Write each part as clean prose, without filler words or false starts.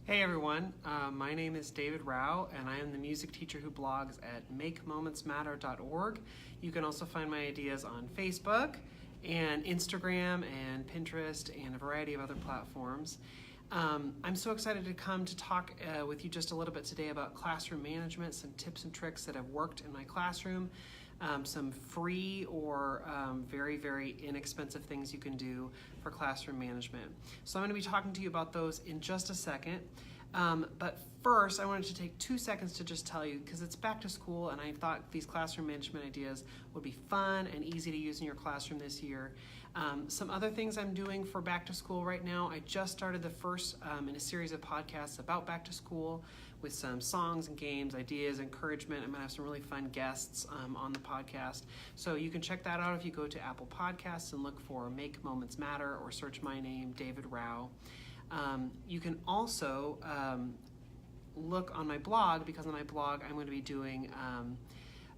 Hey everyone, my name is David Rao and I am the music teacher who blogs at makemomentsmatter.org. You can also find my ideas on Facebook and Instagram and Pinterest and a variety of other platforms. I'm so excited to come to talk with you just a little bit today about classroom management, some tips and tricks that have worked in my classroom, some free or very, very inexpensive things you can do for classroom management. So I'm going to be talking to you about those in just a second. But first, I wanted to take 2 seconds to just tell you, because it's back to school and I thought these classroom management ideas would be fun and easy to use in your classroom this year. Some other things I'm doing for back to school right now, I just started the first in a series of podcasts about back to school with some songs and games, ideas, encouragement. I'm going to have some really fun guests on the podcast. So you can check that out if you go to Apple Podcasts and look for Make Moments Matter or search my name, David Rao. You can also look on my blog, because on my blog I'm going to be doing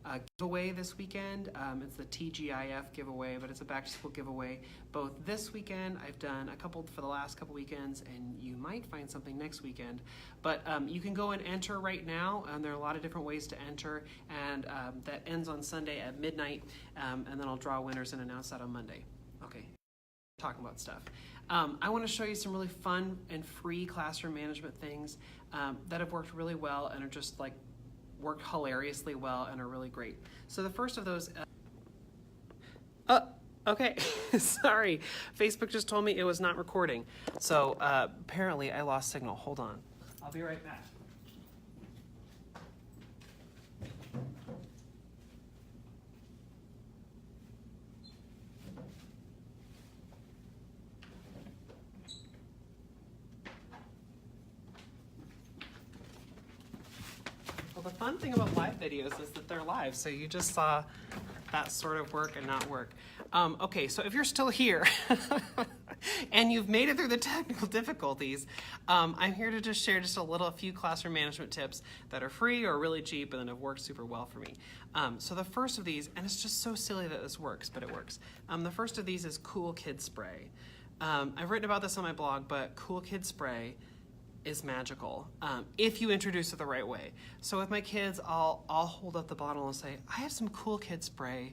a giveaway this weekend. It's the TGIF giveaway, but it's a back to school giveaway. Both this weekend, I've done a couple for the last couple weekends, and you might find something next weekend. But you can go and enter right now. There are a lot of different ways to enter, and that ends on Sunday at midnight, and then I'll draw winners and announce that on Monday. Okay, talking about stuff. I want to show you some really fun and free classroom management things that have worked really well and are just like worked hilariously well and are really great. So the first of those, okay, sorry, Facebook just told me it was not recording. So apparently I lost signal. Hold on, I'll be right back. Well, the fun thing about live videos is that they're live, so you just saw that sort of work and not work. Okay, so if you're still here and you've made it through the technical difficulties, I'm here to just share just a few classroom management tips that are free or really cheap and that have worked super well for me. So the first of these, and it's just so silly that this works, but it works. The first of these is Cool Kid Spray. I've written about this on my blog, but Cool Kid Spray is magical if you introduce it the right way. So with my kids, I'll hold up the bottle and say, I have some Cool Kid Spray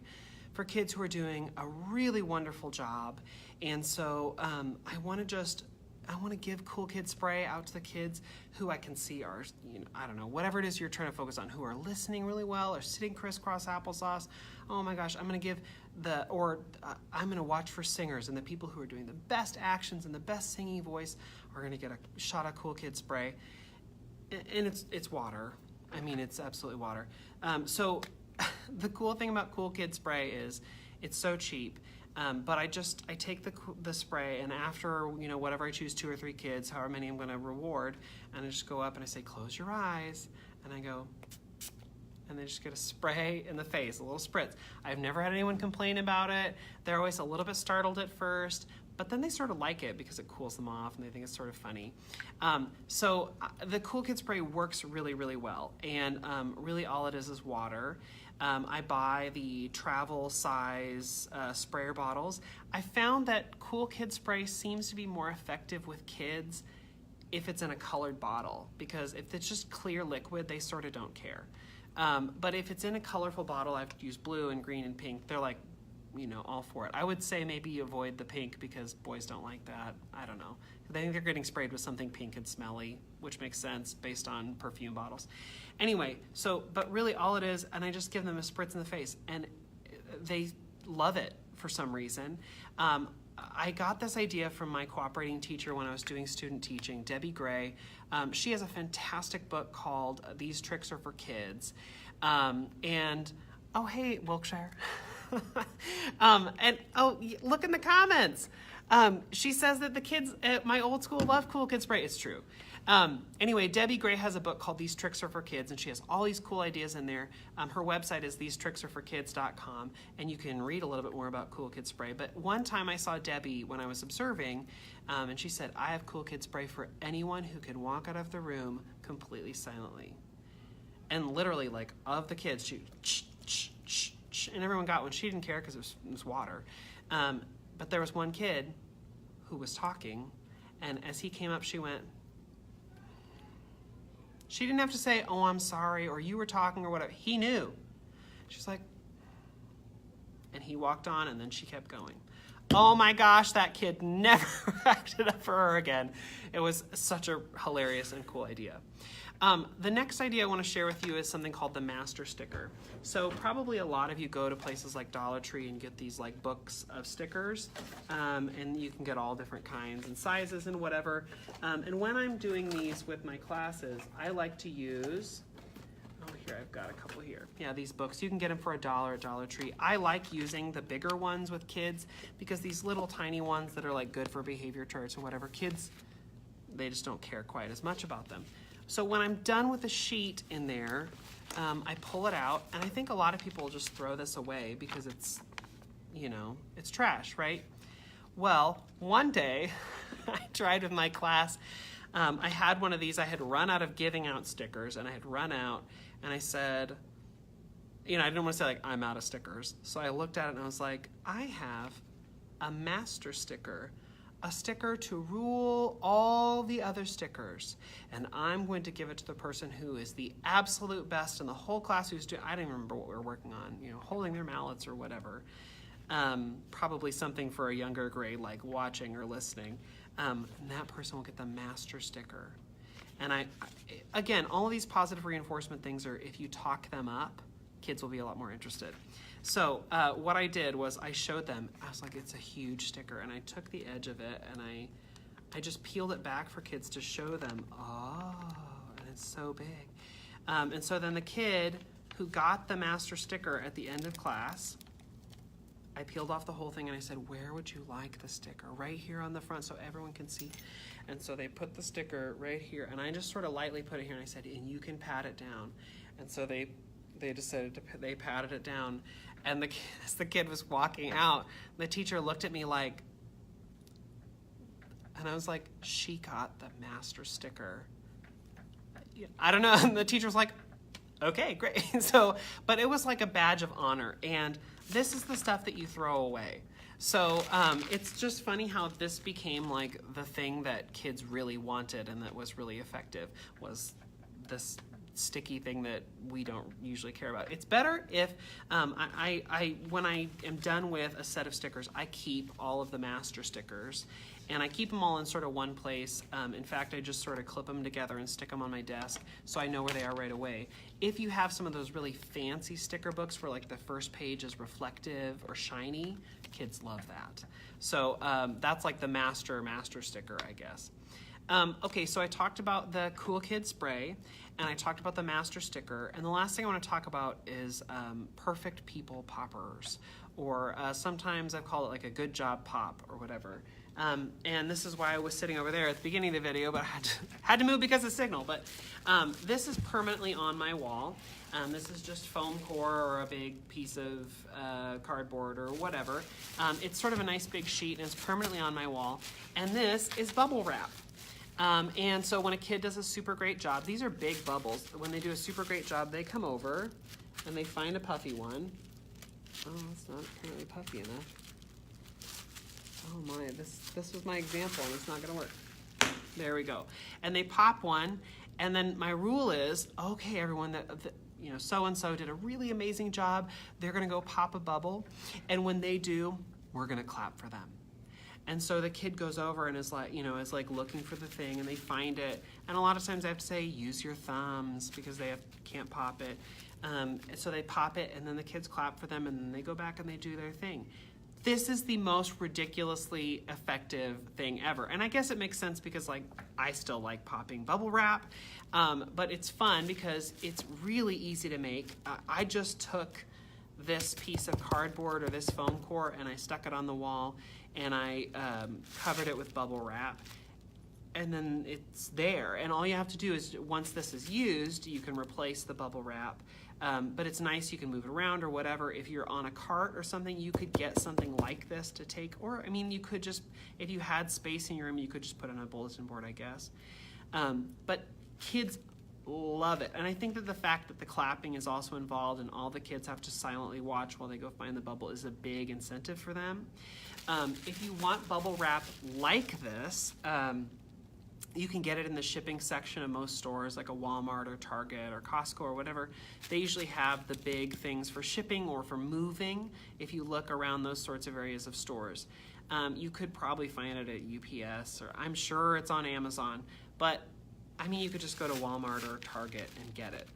for kids who are doing a really wonderful job. And so I want to give Cool Kid Spray out to the kids who I can see are, I don't know, whatever it is you're trying to focus on, who are listening really well or sitting crisscross applesauce. Oh my gosh, I'm going to give I'm going to watch for singers, and the people who are doing the best actions and the best singing voice are going to get a shot of Cool Kid Spray. And it's water. I mean, it's absolutely water. So the cool thing about Cool Kid Spray is it's so cheap. But I take the spray, and after, whatever I choose, 2 or 3 kids, however many I'm going to reward, and I just go up and I say, close your eyes, and I go, and they just get a spray in the face, a little spritz. I've never had anyone complain about it. They're always a little bit startled at first, but then they sort of like it because it cools them off and they think it's sort of funny. So the Cool Kid Spray works really, really well, and really all it is water. I buy the travel size sprayer bottles. I found that Cool Kid Spray seems to be more effective with kids if it's in a colored bottle, because if it's just clear liquid, they sort of don't care. But if it's in a colorful bottle, I've used blue and green and pink, they're like, all for it. I would say maybe you avoid the pink because boys don't like that. I don't know. They think they're getting sprayed with something pink and smelly, which makes sense based on perfume bottles. Anyway, but really all it is, and I just give them a spritz in the face, and they love it for some reason. I got this idea from my cooperating teacher when I was doing student teaching, Debbie Gray. She has a fantastic book called These Tricks Are for Kids. And, oh, hey, Wilkshire. Look in the comments. She says that the kids at my old school love Cool Kid Spray. It's true. Anyway, Debbie Gray has a book called These Tricks Are for Kids, and she has all these cool ideas in there. Her website is thesetricksareforkids.com, and you can read a little bit more about Cool Kid Spray. But one time I saw Debbie when I was observing, and she said, I have Cool Kid Spray for anyone who can walk out of the room completely silently. And literally, like, of the kids, she, and everyone got one. She didn't care because it was water. But there was one kid who was talking, and as he came up, she went, She didn't have to say, oh, I'm sorry, or you were talking or whatever. He knew. She's like, and he walked on, and then she kept going. Oh my gosh, that kid never acted up for her again. It was such a hilarious and cool idea. The next idea I want to share with you is something called the master sticker. So probably a lot of you go to places like Dollar Tree and get these like books of stickers, and you can get all different kinds and sizes and whatever. And when I'm doing these with my classes, I like to use, oh here, I've got a couple here. Yeah, these books, you can get them for $1 at Dollar Tree. I like using the bigger ones with kids because these little tiny ones that are like good for behavior charts or whatever, kids, they just don't care quite as much about them. So when I'm done with the sheet in there, I pull it out, and I think a lot of people just throw this away because it's, you know, it's trash, right? Well, one day I tried with my class, I had one of these, I had run out of giving out stickers, and I had run out, and I said, you know, I didn't want to say like, I'm out of stickers. So I looked at it and I was like, I have a master sticker. A sticker to rule all the other stickers, and I'm going to give it to the person who is the absolute best in the whole class who's doing, I don't even remember what we were working on, you know, holding their mallets or whatever. Probably something for a younger grade like watching or listening. And that person will get the master sticker. And again, all of these positive reinforcement things are, if you talk them up, kids will be a lot more interested. So what I did was I showed them, I was like, it's a huge sticker, and I took the edge of it and I just peeled it back for kids to show them, oh, and it's so big. And so then the kid who got the master sticker at the end of class, I peeled off the whole thing and I said, where would you like the sticker? Right here on the front so everyone can see. And so they put the sticker right here, and I just sort of lightly put it here, and I said, and you can pat it down. And so they decided they patted it down. And as the kid was walking out, the teacher looked at me like, and I was like, she got the master sticker. I don't know, and the teacher was like, okay, great. So, but it was like a badge of honor, and this is the stuff that you throw away. So it's just funny how this became like the thing that kids really wanted and that was really effective, was this sticky thing that we don't usually care about. It's better if when I am done with a set of stickers, I keep all of the master stickers, and I keep them all in sort of one place. In fact, I just sort of clip them together and stick them on my desk so I know where they are right away. If you have some of those really fancy sticker books where like the first page is reflective or shiny, kids love that. So that's like the master sticker, I guess. Okay, so I talked about the Cool Kid spray, and I talked about the master sticker, and the last thing I want to talk about is perfect people poppers, or sometimes I call it like a good job pop or whatever. And this is why I was sitting over there at the beginning of the video, but I had to move because of signal. But this is permanently on my wall. This is just foam core or a big piece of cardboard or whatever. It's sort of a nice big sheet, and it's permanently on my wall. And this is bubble wrap. And so when a kid does a super great job, these are big bubbles. When they do a super great job, they come over and they find a puffy one. Oh, it's not apparently puffy enough. Oh my, this was my example and it's not gonna work. There we go. And they pop one, and then my rule is, okay, everyone, that you know, so-and-so did a really amazing job. They're gonna go pop a bubble, and when they do, we're gonna clap for them. And so the kid goes over and is like, you know, is like looking for the thing, and they find it. And a lot of times I have to say, use your thumbs because they can't pop it. So they pop it, and then the kids clap for them, and then they go back and they do their thing. This is the most ridiculously effective thing ever. And I guess it makes sense because like I still like popping bubble wrap, but it's fun because it's really easy to make. I just took this piece of cardboard or this foam core and I stuck it on the wall, and I covered it with bubble wrap, and then it's there. And all you have to do is, once this is used, you can replace the bubble wrap. But it's nice, you can move it around or whatever. If you're on a cart or something, you could get something like this to take, or I mean, you could just, if you had space in your room, you could just put it on a bulletin board, I guess. But kids love it. And I think that the fact that the clapping is also involved and all the kids have to silently watch while they go find the bubble is a big incentive for them. If you want bubble wrap like this, You can get it in the shipping section of most stores, like a Walmart or Target or Costco or whatever. They usually have the big things for shipping or for moving if you look around those sorts of areas of stores. You could probably find it at UPS, or I'm sure it's on Amazon, but I mean, you could just go to Walmart or Target and get it.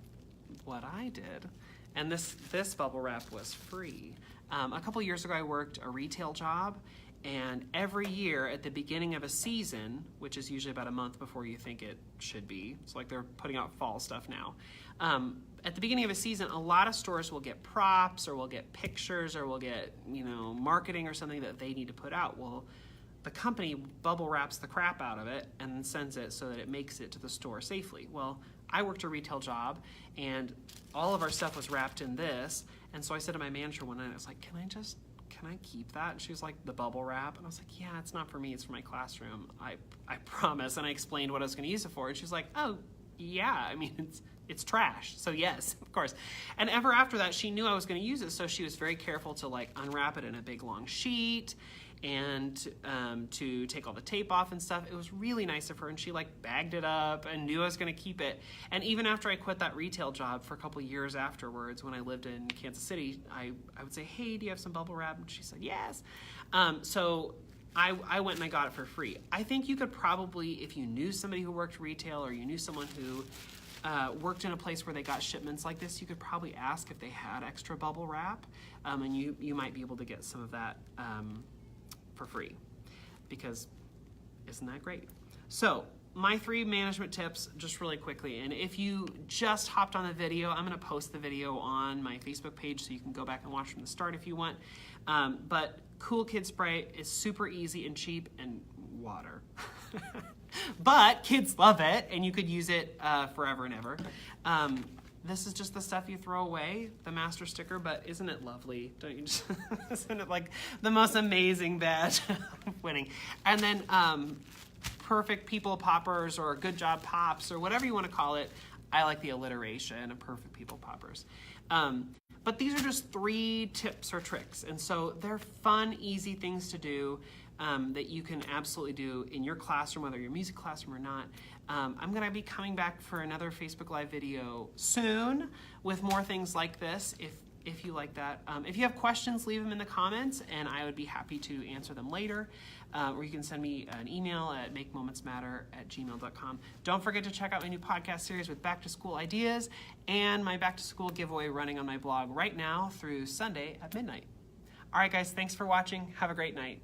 What I did, and this bubble wrap was free. A couple years ago, I worked a retail job, and every year at the beginning of a season, which is usually about a month before you think it should be, it's like they're putting out fall stuff now. At the beginning of a season, a lot of stores will get props or will get pictures or will get, marketing or something that they need to put out. Well, the company bubble wraps the crap out of it and then sends it so that it makes it to the store safely. Well, I worked a retail job and all of our stuff was wrapped in this. And so I said to my manager one night, I was like, can I keep that? And she was like, the bubble wrap? And I was like, yeah, it's not for me, it's for my classroom. I promise. And I explained what I was gonna use it for. And she was like, oh, yeah, I mean, it's trash. So yes, of course. And ever after that, she knew I was gonna use it, so she was very careful to like unwrap it in a big long sheet and to take all the tape off and stuff. It was really nice of her, and she like bagged it up and knew I was gonna keep it. And even after I quit that retail job for a couple years afterwards, when I lived in Kansas City, I would say, hey, do you have some bubble wrap? And she said, yes. So I went and I got it for free. I think you could probably, if you knew somebody who worked retail or you knew someone who worked in a place where they got shipments like this, you could probably ask if they had extra bubble wrap, and you might be able to get some of that for free, because isn't that great? So my 3 management tips, just really quickly, and if you just hopped on the video, I'm gonna post the video on my Facebook page so you can go back and watch from the start if you want. But Cool Kid Spray is super easy and cheap, and water. But kids love it, and you could use it forever and ever. This is just the stuff you throw away, the master sticker, but isn't it lovely? Don't you just, isn't it like the most amazing badge of winning? And then perfect people poppers or good job pops or whatever you want to call it. I like the alliteration of perfect people poppers. But these are just 3 tips or tricks. And so they're fun, easy things to do that you can absolutely do in your classroom, whether you're a music classroom or not. I'm gonna be coming back for another Facebook Live video soon with more things like this, if you like that. If you have questions, leave them in the comments and I would be happy to answer them later. Or you can send me an email at makemomentsmatter@gmail.com. Don't forget to check out my new podcast series with back to school ideas and my back to school giveaway running on my blog right now through Sunday at midnight. All right, guys, thanks for watching. Have a great night.